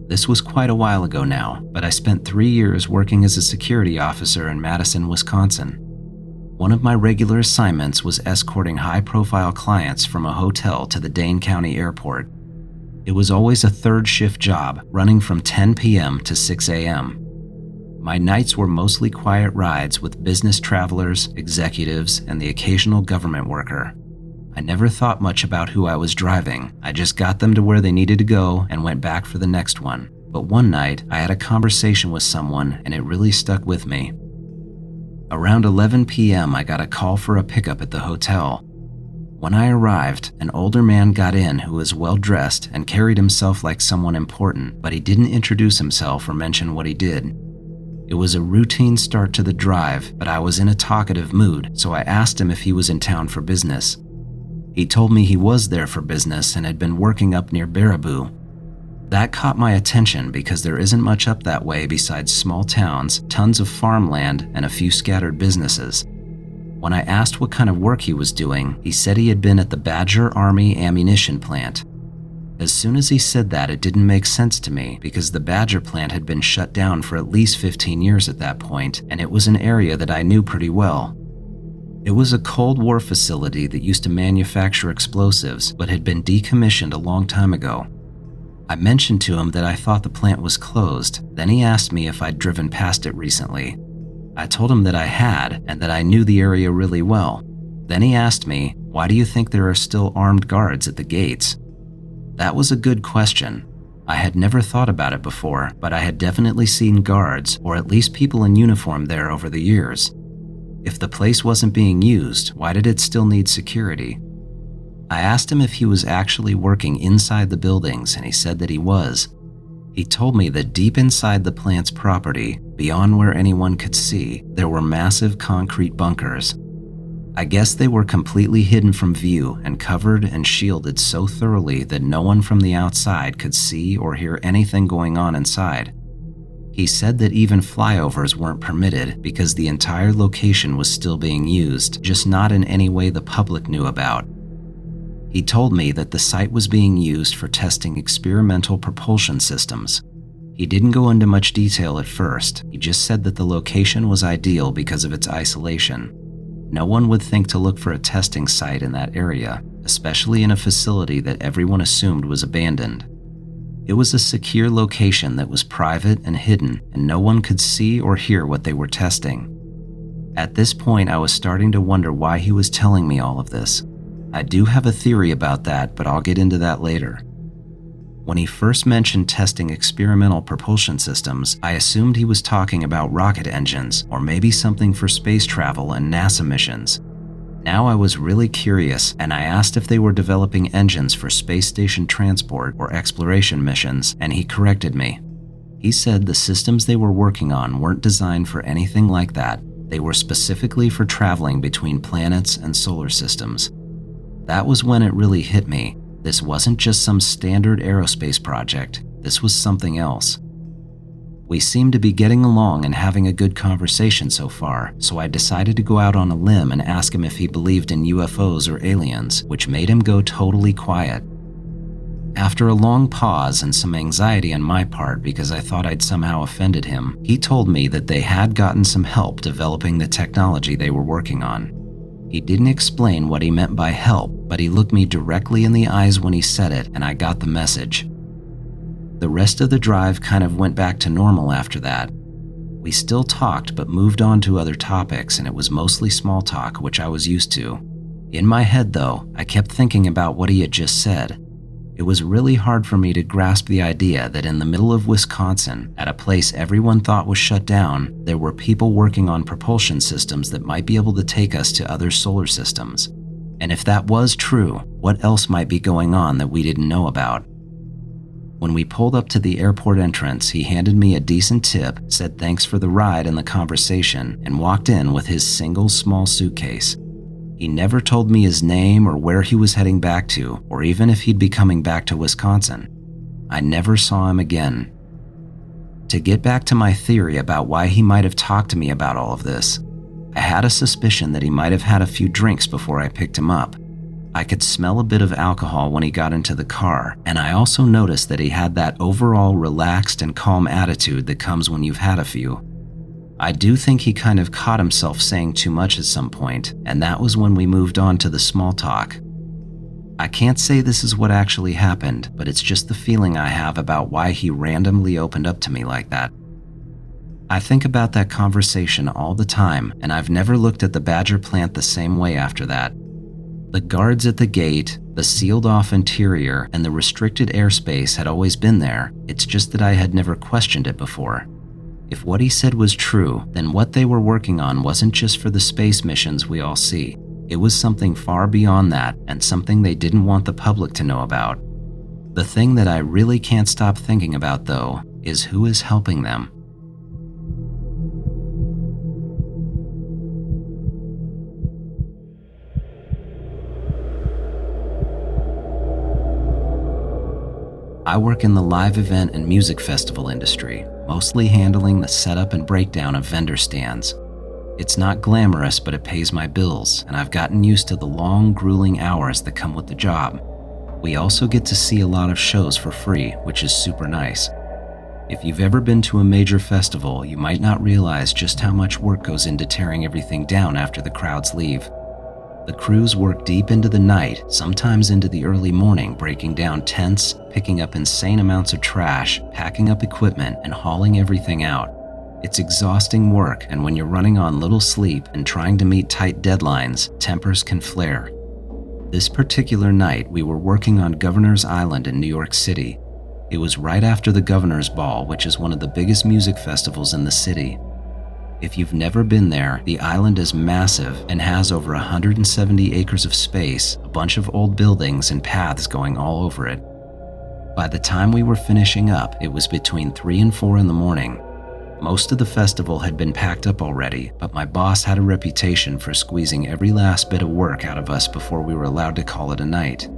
This was quite a while ago now, but I spent 3 years working as a security officer in Madison, Wisconsin. One of my regular assignments was escorting high-profile clients from a hotel to the Dane County Airport. It was always a third shift job, running from 10 p.m. to 6 a.m. My nights were mostly quiet rides with business travelers, executives, and the occasional government worker. I never thought much about who I was driving. I just got them to where they needed to go and went back for the next one. But one night, I had a conversation with someone and it really stuck with me. Around 11 p.m., I got a call for a pickup at the hotel. When I arrived, an older man got in who was well-dressed and carried himself like someone important, but he didn't introduce himself or mention what he did. It was a routine start to the drive, but I was in a talkative mood, so I asked him if he was in town for business. He told me he was there for business and had been working up near Baraboo. That caught my attention because there isn't much up that way besides small towns, tons of farmland, and a few scattered businesses. When I asked what kind of work he was doing, he said he had been at the Badger Army ammunition plant. As soon as he said that, it didn't make sense to me because the Badger plant had been shut down for at least 15 years at that point, and it was an area that I knew pretty well. It was a Cold War facility that used to manufacture explosives, but had been decommissioned a long time ago. I mentioned to him that I thought the plant was closed. Then he asked me if I'd driven past it recently. I told him that I had, and that I knew the area really well. Then he asked me, "Why do you think there are still armed guards at the gates?" That was a good question. I had never thought about it before, but I had definitely seen guards, or at least people in uniform there over the years. If the place wasn't being used, why did it still need security? I asked him if he was actually working inside the buildings, and he said that he was. He told me that deep inside the plant's property, beyond where anyone could see, there were massive concrete bunkers. I guess they were completely hidden from view and covered and shielded so thoroughly that no one from the outside could see or hear anything going on inside. He said that even flyovers weren't permitted because the entire location was still being used, just not in any way the public knew about. He told me that the site was being used for testing experimental propulsion systems. He didn't go into much detail at first. He just said that the location was ideal because of its isolation. No one would think to look for a testing site in that area, especially in a facility that everyone assumed was abandoned. It was a secure location that was private and hidden, and no one could see or hear what they were testing. At this point, I was starting to wonder why he was telling me all of this. I do have a theory about that, but I'll get into that later. When he first mentioned testing experimental propulsion systems, I assumed he was talking about rocket engines, or maybe something for space travel and NASA missions. Now I was really curious, and I asked if they were developing engines for space station transport or exploration missions, and he corrected me. He said the systems they were working on weren't designed for anything like that. They were specifically for traveling between planets and solar systems. That was when it really hit me. This wasn't just some standard aerospace project. This was something else. We seemed to be getting along and having a good conversation so far, so I decided to go out on a limb and ask him if he believed in UFOs or aliens, which made him go totally quiet. After a long pause and some anxiety on my part because I thought I'd somehow offended him, he told me that they had gotten some help developing the technology they were working on. He didn't explain what he meant by help, but he looked me directly in the eyes when he said it, and I got the message. The rest of the drive kind of went back to normal after that. We still talked but moved on to other topics, and it was mostly small talk, which I was used to. In my head though, I kept thinking about what he had just said. It was really hard for me to grasp the idea that in the middle of Wisconsin, at a place everyone thought was shut down, there were people working on propulsion systems that might be able to take us to other solar systems. And if that was true, what else might be going on that we didn't know about? When we pulled up to the airport entrance, he handed me a decent tip, said thanks for the ride and the conversation, and walked in with his single small suitcase. He never told me his name or where he was heading back to, or even if he'd be coming back to Wisconsin. I never saw him again. To get back to my theory about why he might have talked to me about all of this, I had a suspicion that he might have had a few drinks before I picked him up. I could smell a bit of alcohol when he got into the car, and I also noticed that he had that overall relaxed and calm attitude that comes when you've had a few. I do think he kind of caught himself saying too much at some point, and that was when we moved on to the small talk. I can't say this is what actually happened, but it's just the feeling I have about why he randomly opened up to me like that. I think about that conversation all the time, and I've never looked at the Badger plant the same way after that. The guards at the gate, the sealed-off interior, and the restricted airspace had always been there. It's just that I had never questioned it before. If what he said was true, then what they were working on wasn't just for the space missions we all see. It was something far beyond that, and something they didn't want the public to know about. The thing that I really can't stop thinking about, though, is who is helping them. I work in the live event and music festival industry, mostly handling the setup and breakdown of vendor stands. It's not glamorous, but it pays my bills, and I've gotten used to the long, grueling hours that come with the job. We also get to see a lot of shows for free, which is super nice. If you've ever been to a major festival, you might not realize just how much work goes into tearing everything down after the crowds leave. The crews work deep into the night, sometimes into the early morning, breaking down tents, picking up insane amounts of trash, packing up equipment, and hauling everything out. It's exhausting work, and when you're running on little sleep and trying to meet tight deadlines, tempers can flare. This particular night, we were working on Governor's Island in New York City. It was right after the Governor's Ball, which is one of the biggest music festivals in the city. If you've never been there, the island is massive and has over 170 acres of space, a bunch of old buildings and paths going all over it. By the time we were finishing up, it was between 3 and 4 in the morning. Most of the festival had been packed up already, but my boss had a reputation for squeezing every last bit of work out of us before we were allowed to call it a night.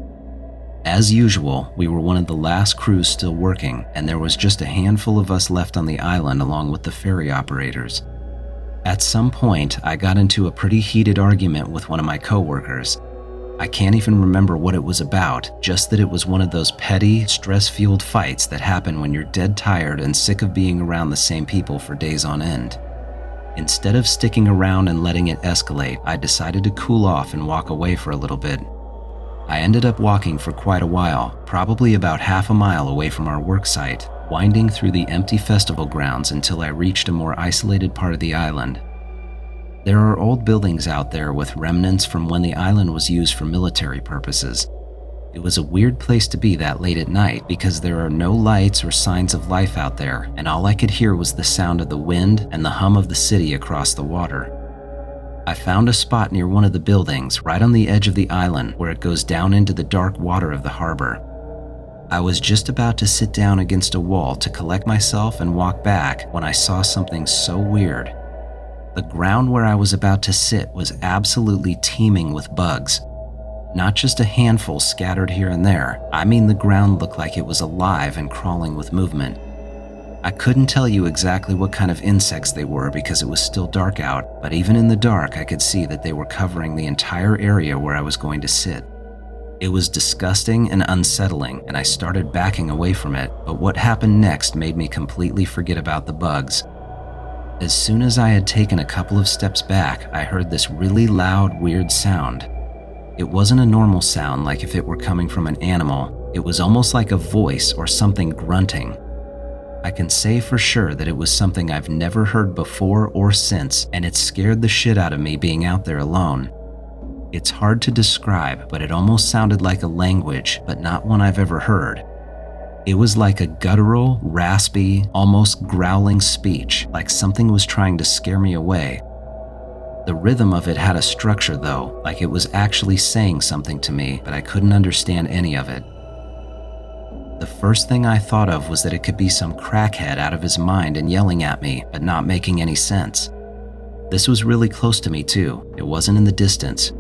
As usual, we were one of the last crews still working, and there was just a handful of us left on the island along with the ferry operators. At some point, I got into a pretty heated argument with one of my coworkers. I can't even remember what it was about, just that it was one of those petty, stress-fueled fights that happen when you're dead tired and sick of being around the same people for days on end. Instead of sticking around and letting it escalate, I decided to cool off and walk away for a little bit. I ended up walking for quite a while, probably about half a mile away from our work site, winding through the empty festival grounds until I reached a more isolated part of the island. There are old buildings out there with remnants from when the island was used for military purposes. It was a weird place to be that late at night because there are no lights or signs of life out there, and all I could hear was the sound of the wind and the hum of the city across the water. I found a spot near one of the buildings, right on the edge of the island where it goes down into the dark water of the harbor. I was just about to sit down against a wall to collect myself and walk back when I saw something so weird. The ground where I was about to sit was absolutely teeming with bugs. Not just a handful scattered here and there, I mean the ground looked like it was alive and crawling with movement. I couldn't tell you exactly what kind of insects they were because it was still dark out, but even in the dark I could see that they were covering the entire area where I was going to sit. It was disgusting and unsettling, and I started backing away from it, but what happened next made me completely forget about the bugs. As soon as I had taken a couple of steps back, I heard this really loud, weird sound. It wasn't a normal sound like if it were coming from an animal. It was almost like a voice or something grunting. I can say for sure that it was something I've never heard before or since, and it scared the shit out of me being out there alone. It's hard to describe, but it almost sounded like a language, but not one I've ever heard. It was like a guttural, raspy, almost growling speech, like something was trying to scare me away. The rhythm of it had a structure though, like it was actually saying something to me, but I couldn't understand any of it. The first thing I thought of was that it could be some crackhead out of his mind and yelling at me, but not making any sense. This was really close to me too. It wasn't in the distance.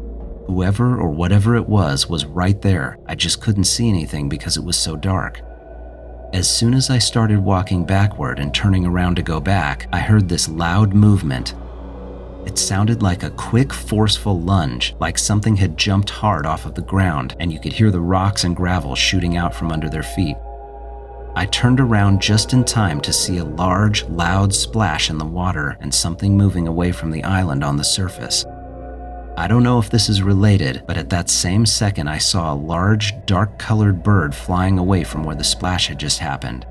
Whoever or whatever it was right there. I just couldn't see anything because it was so dark. As soon as I started walking backward and turning around to go back, I heard this loud movement. It sounded like a quick, forceful lunge, like something had jumped hard off of the ground, and you could hear the rocks and gravel shooting out from under their feet. I turned around just in time to see a large, loud splash in the water and something moving away from the island on the surface. I don't know if this is related, but at that same second I saw a large, dark-colored bird flying away from where the splash had just happened.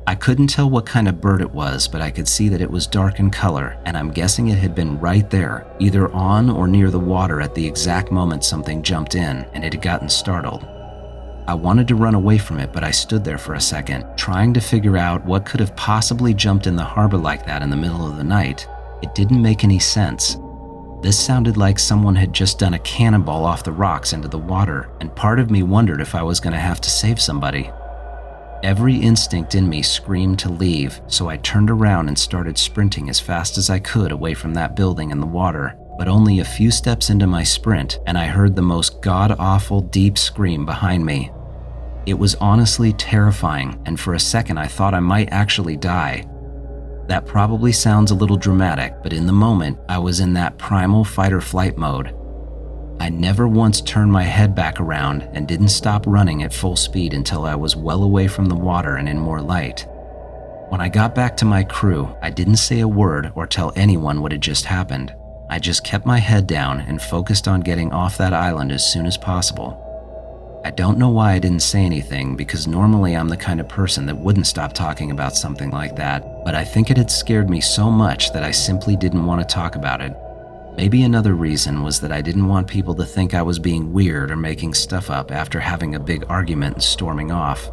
I couldn't tell what kind of bird it was, but I could see that it was dark in color, and I'm guessing it had been right there, either on or near the water at the exact moment something jumped in, and it had gotten startled. I wanted to run away from it, but I stood there for a second, trying to figure out what could have possibly jumped in the harbor like that in the middle of the night. It didn't make any sense. This sounded like someone had just done a cannonball off the rocks into the water, and part of me wondered if I was going to have to save somebody. Every instinct in me screamed to leave, so I turned around and started sprinting as fast as I could away from that building and the water, but only a few steps into my sprint, and I heard the most god-awful deep scream behind me. It was honestly terrifying, and for a second I thought I might actually die. That probably sounds a little dramatic, but in the moment, I was in that primal fight-or-flight mode. I never once turned my head back around and didn't stop running at full speed until I was well away from the water and in more light. When I got back to my crew, I didn't say a word or tell anyone what had just happened. I just kept my head down and focused on getting off that island as soon as possible. I don't know why I didn't say anything, because normally I'm the kind of person that wouldn't stop talking about something like that, but I think it had scared me so much that I simply didn't want to talk about it. Maybe another reason was that I didn't want people to think I was being weird or making stuff up after having a big argument and storming off.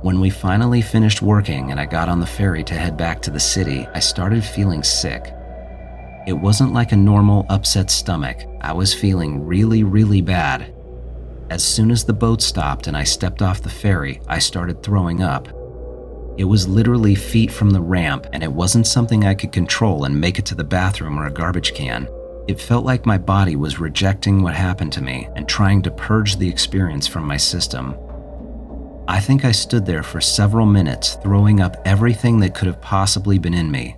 When we finally finished working and I got on the ferry to head back to the city, I started feeling sick. It wasn't like a normal upset stomach. I was feeling really, really bad. As soon as the boat stopped and I stepped off the ferry, I started throwing up. It was literally feet from the ramp, and it wasn't something I could control and make it to the bathroom or a garbage can. It felt like my body was rejecting what happened to me and trying to purge the experience from my system. I think I stood there for several minutes, throwing up everything that could have possibly been in me.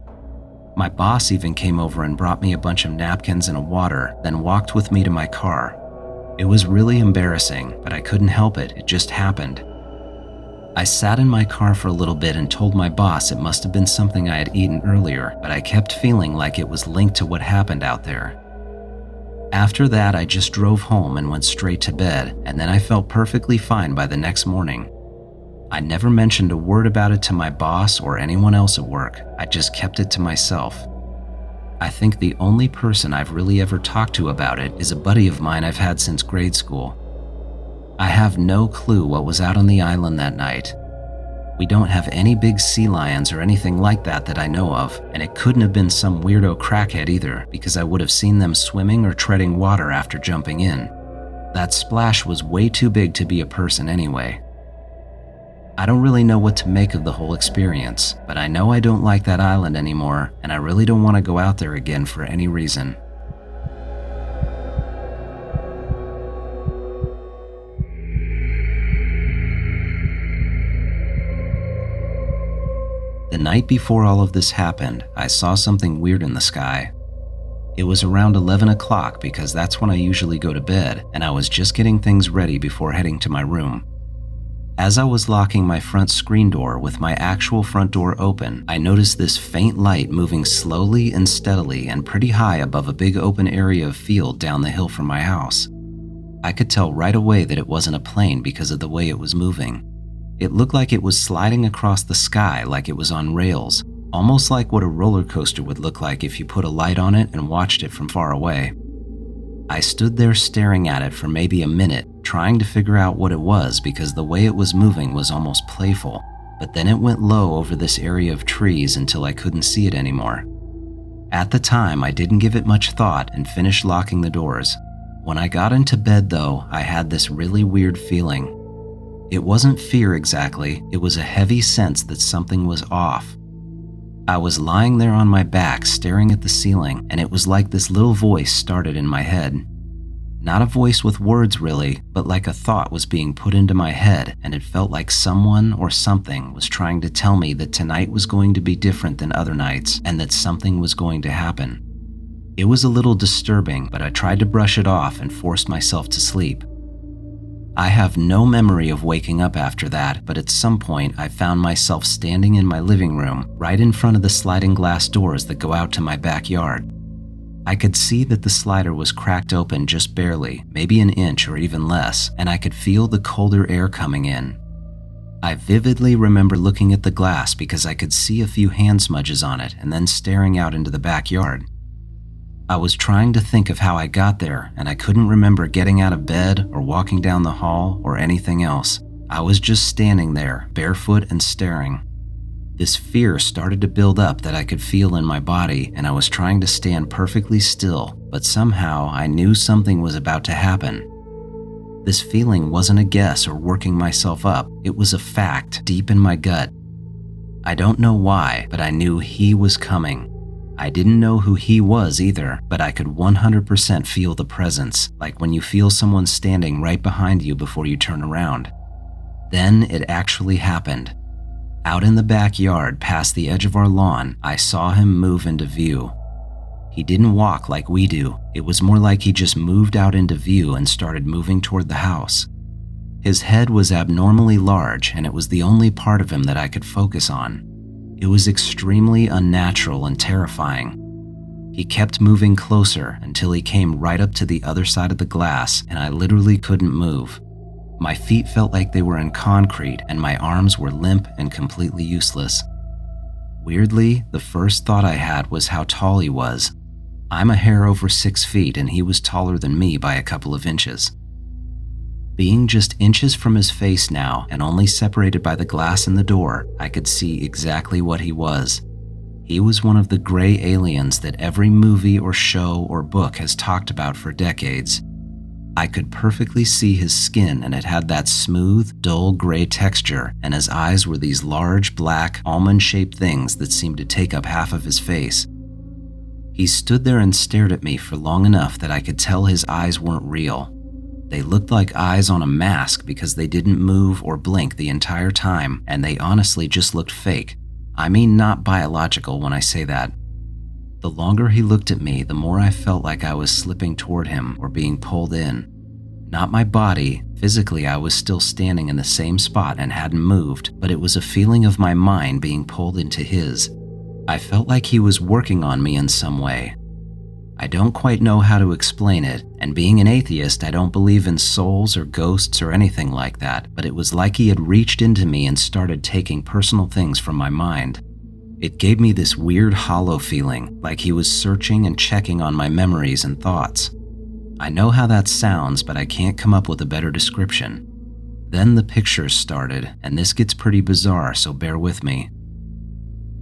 My boss even came over and brought me a bunch of napkins and a water, then walked with me to my car. It was really embarrassing, but I couldn't help it. It just happened. I sat in my car for a little bit and told my boss it must have been something I had eaten earlier, but I kept feeling like it was linked to what happened out there. After that, I just drove home and went straight to bed, and then I felt perfectly fine by the next morning. I never mentioned a word about it to my boss or anyone else at work. I just kept it to myself. I think the only person I've really ever talked to about it is a buddy of mine I've had since grade school. I have no clue what was out on the island that night. We don't have any big sea lions or anything like that I know of, and it couldn't have been some weirdo crackhead either, because I would have seen them swimming or treading water after jumping in. That splash was way too big to be a person anyway. I don't really know what to make of the whole experience, but I know I don't like that island anymore, and I really don't want to go out there again for any reason. The night before all of this happened, I saw something weird in the sky. It was around 11 o'clock because that's when I usually go to bed, and I was just getting things ready before heading to my room. As I was locking my front screen door with my actual front door open, I noticed this faint light moving slowly and steadily and pretty high above a big open area of field down the hill from my house. I could tell right away that it wasn't a plane because of the way it was moving. It looked like it was sliding across the sky like it was on rails, almost like what a roller coaster would look like if you put a light on it and watched it from far away. I stood there staring at it for maybe a minute, trying to figure out what it was because the way it was moving was almost playful, but then it went low over this area of trees until I couldn't see it anymore. At the time, I didn't give it much thought and finished locking the doors. When I got into bed though, I had this really weird feeling. It wasn't fear exactly, it was a heavy sense that something was off. I was lying there on my back staring at the ceiling, and it was like this little voice started in my head. Not a voice with words really, but like a thought was being put into my head, and it felt like someone or something was trying to tell me that tonight was going to be different than other nights and that something was going to happen. It was a little disturbing, but I tried to brush it off and forced myself to sleep. I have no memory of waking up after that, but at some point I found myself standing in my living room, right in front of the sliding glass doors that go out to my backyard. I could see that the slider was cracked open just barely, maybe an inch or even less, and I could feel the colder air coming in. I vividly remember looking at the glass because I could see a few hand smudges on it and then staring out into the backyard. I was trying to think of how I got there, and I couldn't remember getting out of bed or walking down the hall or anything else. I was just standing there, barefoot and staring. This fear started to build up that I could feel in my body, and I was trying to stand perfectly still, but somehow I knew something was about to happen. This feeling wasn't a guess or working myself up. It was a fact deep in my gut. I don't know why, but I knew he was coming. I didn't know who he was either, but I could 100% feel the presence, like when you feel someone standing right behind you before you turn around. Then it actually happened. Out in the backyard, past the edge of our lawn, I saw him move into view. He didn't walk like we do. It was more like he just moved out into view and started moving toward the house. His head was abnormally large, and it was the only part of him that I could focus on. It was extremely unnatural and terrifying. He kept moving closer until he came right up to the other side of the glass, and I literally couldn't move. My feet felt like they were in concrete, and my arms were limp and completely useless. Weirdly, the first thought I had was how tall he was. I'm a hair over 6 feet, and he was taller than me by a couple of inches. Being just inches from his face now, and only separated by the glass in the door, I could see exactly what he was. He was one of the gray aliens that every movie or show or book has talked about for decades. I could perfectly see his skin, and it had that smooth, dull gray texture, and his eyes were these large, black, almond-shaped things that seemed to take up half of his face. He stood there and stared at me for long enough that I could tell his eyes weren't real. They looked like eyes on a mask because they didn't move or blink the entire time, and they honestly just looked fake. I mean, not biological when I say that. The longer he looked at me, the more I felt like I was slipping toward him or being pulled in. Not my body. Physically, I was still standing in the same spot and hadn't moved, but it was a feeling of my mind being pulled into his. I felt like he was working on me in some way. I don't quite know how to explain it, and being an atheist, I don't believe in souls or ghosts or anything like that, but it was like he had reached into me and started taking personal things from my mind. It gave me this weird hollow feeling, like he was searching and checking on my memories and thoughts. I know how that sounds, but I can't come up with a better description. Then the pictures started, and this gets pretty bizarre, so bear with me.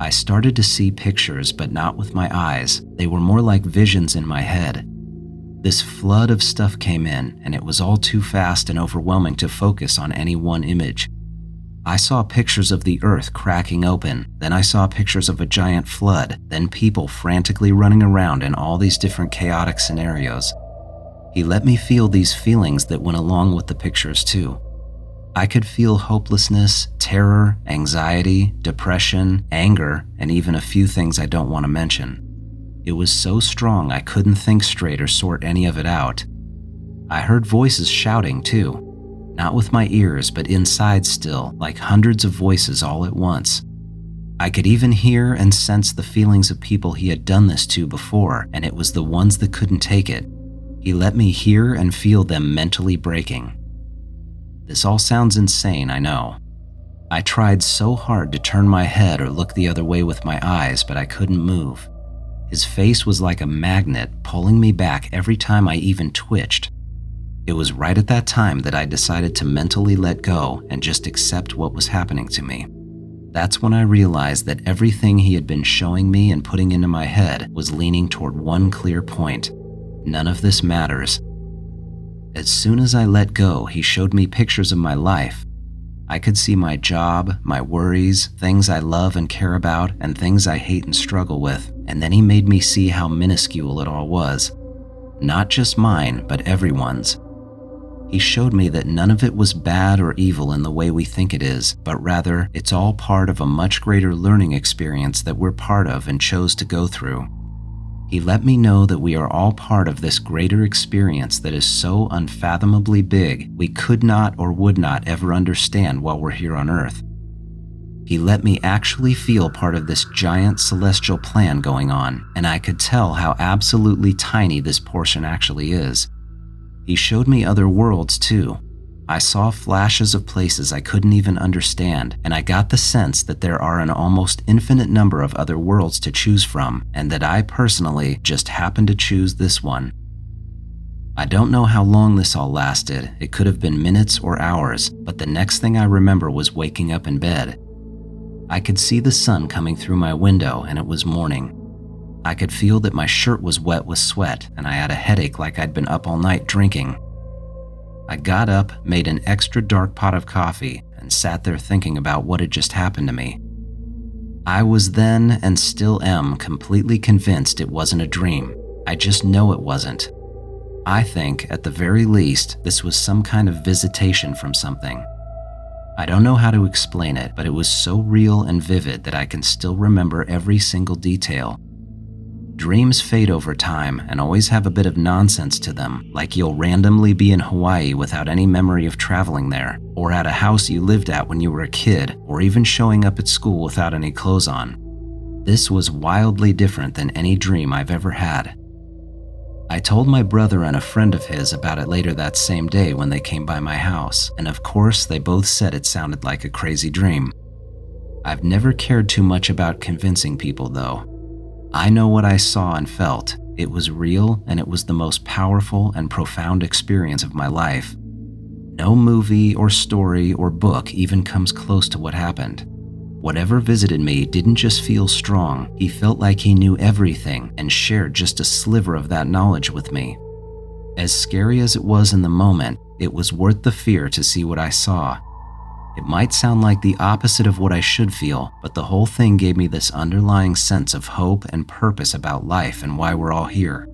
I started to see pictures, but not with my eyes. They were more like visions in my head. This flood of stuff came in, and it was all too fast and overwhelming to focus on any one image. I saw pictures of the earth cracking open, then I saw pictures of a giant flood, then people frantically running around in all these different chaotic scenarios. He let me feel these feelings that went along with the pictures too. I could feel hopelessness, terror, anxiety, depression, anger, and even a few things I don't want to mention. It was so strong I couldn't think straight or sort any of it out. I heard voices shouting too, not with my ears, but inside still, like hundreds of voices all at once. I could even hear and sense the feelings of people he had done this to before, and it was the ones that couldn't take it. He let me hear and feel them mentally breaking. This all sounds insane, I know. I tried so hard to turn my head or look the other way with my eyes, but I couldn't move. His face was like a magnet, pulling me back every time I even twitched. It was right at that time that I decided to mentally let go and just accept what was happening to me. That's when I realized that everything he had been showing me and putting into my head was leaning toward one clear point. None of this matters. As soon as I let go, he showed me pictures of my life. I could see my job, my worries, things I love and care about, and things I hate and struggle with, and then he made me see how minuscule it all was. Not just mine, but everyone's. He showed me that none of it was bad or evil in the way we think it is, but rather, it's all part of a much greater learning experience that we're part of and chose to go through. He let me know that we are all part of this greater experience that is so unfathomably big we could not or would not ever understand while we're here on Earth. He let me actually feel part of this giant celestial plan going on, and I could tell how absolutely tiny this portion actually is. He showed me other worlds too. I saw flashes of places I couldn't even understand, and I got the sense that there are an almost infinite number of other worlds to choose from, and that I personally just happened to choose this one. I don't know how long this all lasted. It could have been minutes or hours, but the next thing I remember was waking up in bed. I could see the sun coming through my window, and it was morning. I could feel that my shirt was wet with sweat, and I had a headache like I'd been up all night drinking. I got up, made an extra dark pot of coffee, and sat there thinking about what had just happened to me. I was then, and still am, completely convinced it wasn't a dream. I just know it wasn't. I think, at the very least, this was some kind of visitation from something. I don't know how to explain it, but it was so real and vivid that I can still remember every single detail. Dreams fade over time and always have a bit of nonsense to them, like you'll randomly be in Hawaii without any memory of traveling there, or at a house you lived at when you were a kid, or even showing up at school without any clothes on. This was wildly different than any dream I've ever had. I told my brother and a friend of his about it later that same day when they came by my house, and of course they both said it sounded like a crazy dream. I've never cared too much about convincing people though. I know what I saw and felt. It was real, and it was the most powerful and profound experience of my life. No movie or story or book even comes close to what happened. Whatever visited me didn't just feel strong, he felt like he knew everything and shared just a sliver of that knowledge with me. As scary as it was in the moment, it was worth the fear to see what I saw. It might sound like the opposite of what I should feel, but the whole thing gave me this underlying sense of hope and purpose about life and why we're all here.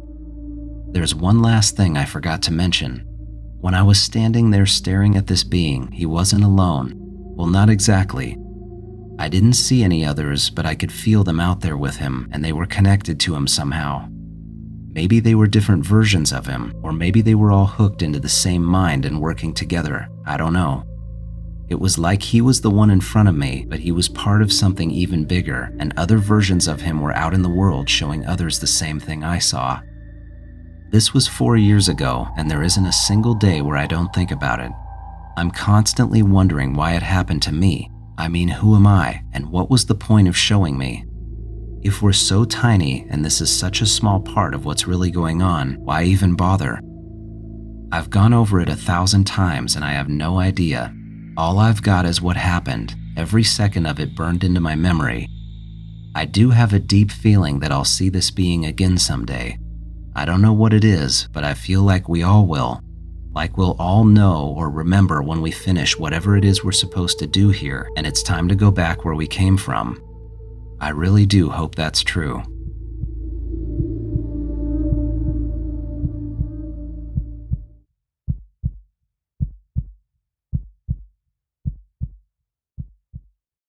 There's one last thing I forgot to mention. When I was standing there staring at this being, he wasn't alone. Well, not exactly. I didn't see any others, but I could feel them out there with him, and they were connected to him somehow. Maybe they were different versions of him, or maybe they were all hooked into the same mind and working together. I don't know. It was like he was the one in front of me, but he was part of something even bigger, and other versions of him were out in the world showing others the same thing I saw. This was 4 years ago, and there isn't a single day where I don't think about it. I'm constantly wondering why it happened to me. I mean, who am I, and what was the point of showing me? If we're so tiny and this is such a small part of what's really going on, why even bother? I've gone over it 1,000 times and I have no idea. All I've got is what happened. Every second of it burned into my memory. I do have a deep feeling that I'll see this being again someday. I don't know what it is, but I feel like we all will. Like we'll all know or remember when we finish whatever it is we're supposed to do here, and it's time to go back where we came from. I really do hope that's true.